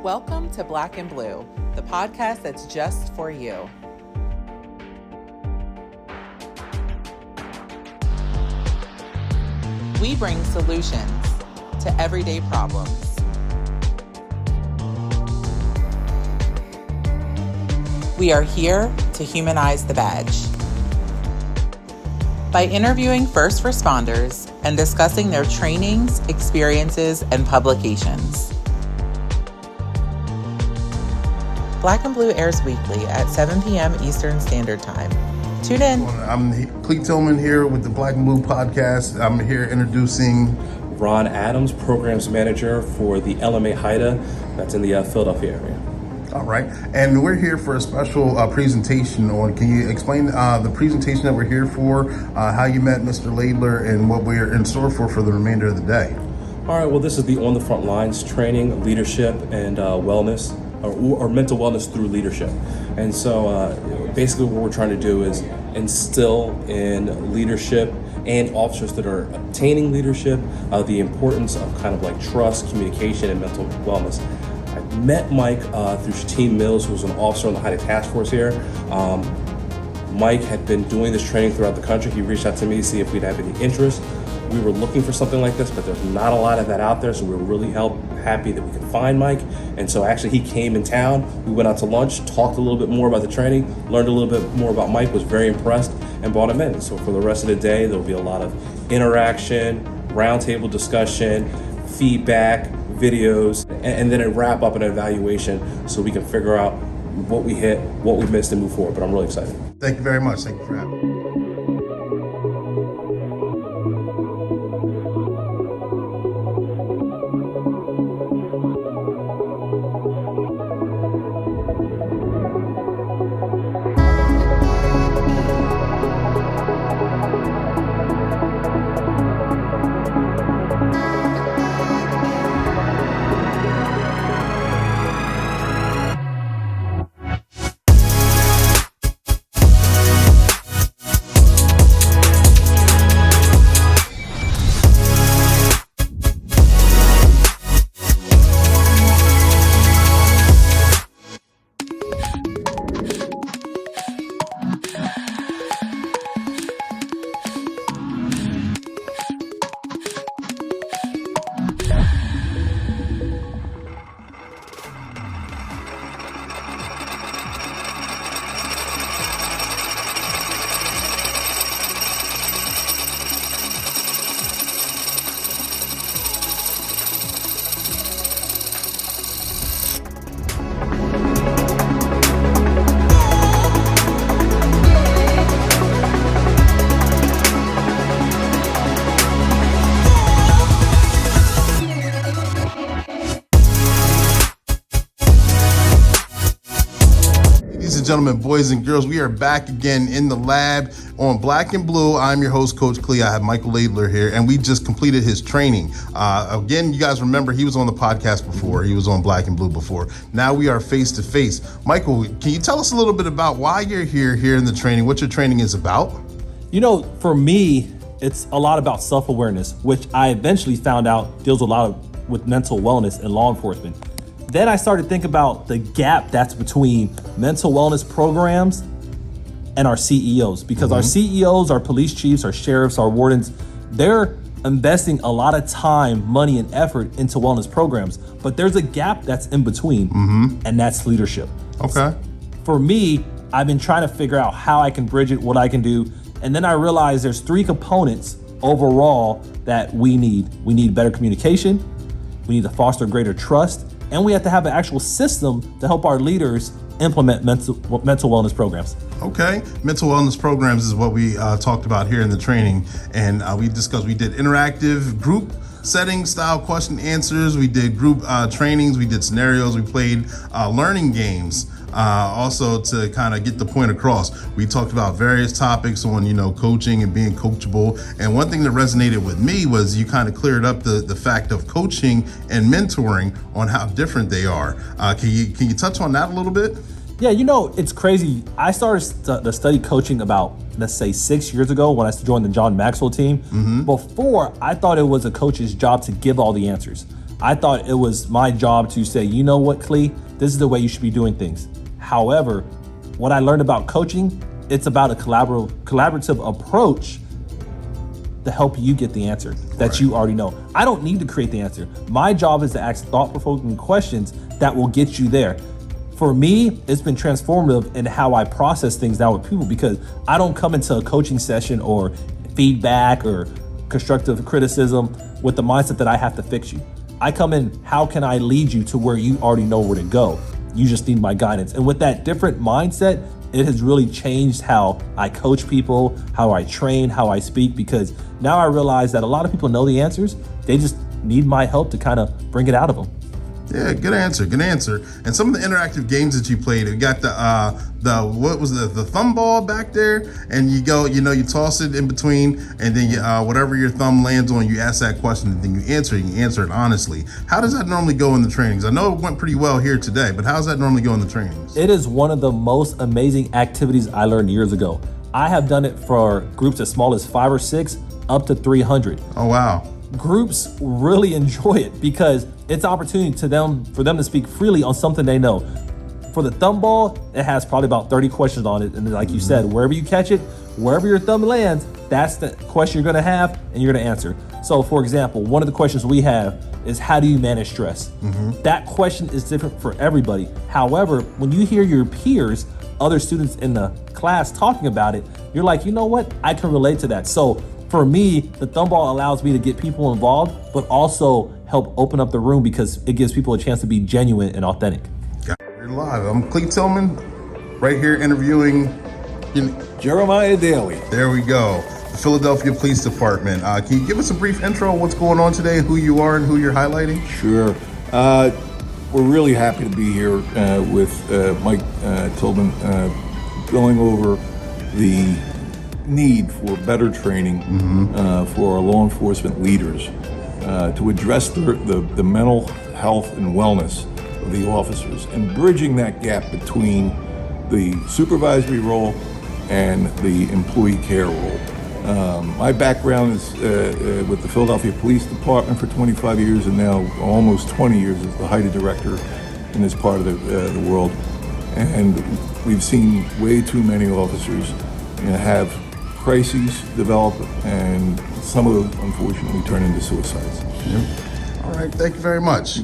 Welcome to Black and Blue, the podcast that's just for you. We bring solutions to everyday problems. We are here to humanize the badge. By interviewing first responders and discussing their trainings, experiences, and publications. Black and Blue airs weekly at 7 p.m. Eastern Standard Time. Tune in. I'm Cleet Tillman here with the Black and Blue podcast. I'm here introducing Ron Adams, Programs Manager for the LMA HIDTA that's in the Philadelphia area. All right, and we're here for a special presentation on, can you explain the presentation that we're here for, how you met Mr. Laidler, and what we're in store for the remainder of the day? All right, well, this is the On the Front Lines training, leadership, and wellness, or mental wellness through leadership. And so basically what we're trying to do is instill in leadership and officers that are obtaining leadership the importance of kind of like trust, communication, and mental wellness. I met Mike through Shateem Mills, who was an officer on the HIDTA task force here. Mike had been doing this training throughout the country. He reached out to me to see if we'd have any interest. We were looking for something like this, but there's not a lot of that out there, so we were really happy that we could find Mike. And so actually he came in town, we went out to lunch, talked a little bit more about the training, learned a little bit more about Mike, was very impressed, and brought him in. So for the rest of the day, there'll be a lot of interaction, roundtable discussion, feedback, videos, and then a wrap up and an evaluation so we can figure out what we hit, what we missed, and move forward. But I'm really excited. Thank you very much. Thank you for having me. Gentlemen, boys and girls, we are back again in the lab on Black and Blue. I'm your host, Coach Clee. I have Michael Laidler here, and we just completed his training. Again, you guys remember he was on the podcast before. He was on Black and Blue before. Now we are face to face. Michael, can you tell us a little bit about why you're here in the training, what your training is about? You know, for me, it's a lot about self-awareness, which I eventually found out deals a lot with mental wellness and law enforcement. Then I started to think about the gap that's between mental wellness programs and our CEOs, because our CEOs, our police chiefs, our sheriffs, our wardens, they're investing a lot of time, money, and effort into wellness programs. But there's a gap that's in between, and that's leadership. Okay. For me, I've been trying to figure out how I can bridge it, what I can do. And then I realized there's 3 components overall that we need. We need better communication, we need to foster greater trust, and we have to have an actual system to help our leaders implement mental wellness programs. Okay, mental wellness programs is what we talked about here in the training, and we did interactive group setting style question answers, we did group trainings, we did scenarios, we played learning games. Also to kind of get the point across. We talked about various topics on, coaching and being coachable. And one thing that resonated with me was you kind of cleared up the fact of coaching and mentoring on how different they are. Can you touch on that a little bit? Yeah, it's crazy. I started to study coaching about, let's say, 6 years ago when I joined the John Maxwell team. Before, I thought it was a coach's job to give all the answers. I thought it was my job to say, you know what, Clee, this is the way you should be doing things. However, what I learned about coaching, it's about a collaborative approach to help you get the answer that you already know. I don't need to create the answer. My job is to ask thought-provoking questions that will get you there. For me, it's been transformative in how I process things now with people, because I don't come into a coaching session or feedback or constructive criticism with the mindset that I have to fix you. I come in, how can I lead you to where you already know where to go? You just need my guidance. And with that different mindset, it has really changed how I coach people, how I train, how I speak, because now I realize that a lot of people know the answers. They just need my help to kind of bring it out of them. Yeah, good answer. And some of the interactive games that you played, you got the thumb ball back there, and you go, you toss it in between, and then whatever your thumb lands on, you ask that question, and then you answer it honestly. How does that normally go in the trainings? I know it went pretty well here today, but how does that normally go in the trainings? It is one of the most amazing activities I learned years ago. I have done it for groups as small as 5 or 6 up to 300. Oh, wow. Groups really enjoy it because it's opportunity for them to speak freely on something they know. For the thumb ball, it has probably about 30 questions on it. And like you said, wherever you catch it, wherever your thumb lands, that's the question you're gonna have and you're gonna answer. So for example, one of the questions we have is, how do you manage stress? That question is different for everybody. However, when you hear your peers, other students in the class talking about it, you're like, you know what? I can relate to that. So for me, the thumb ball allows me to get people involved, but also help open up the room because it gives people a chance to be genuine and authentic. You're live. I'm Clee Tillman, right here interviewing Jeremiah Daley. There we go. The Philadelphia Police Department. Can you give us a brief intro of what's going on today, who you are and who you're highlighting? Sure. We're really happy to be here with Mike Tillman going over the need for better training for our law enforcement leaders to address the mental health and wellness of the officers and bridging that gap between the supervisory role and the employee care role. My background is with the Philadelphia Police Department for 25 years and now almost 20 years as the HIDTA director in this part of the world. And we've seen way too many officers have crises develop, and some of them unfortunately turn into suicides. All right, thank you very much.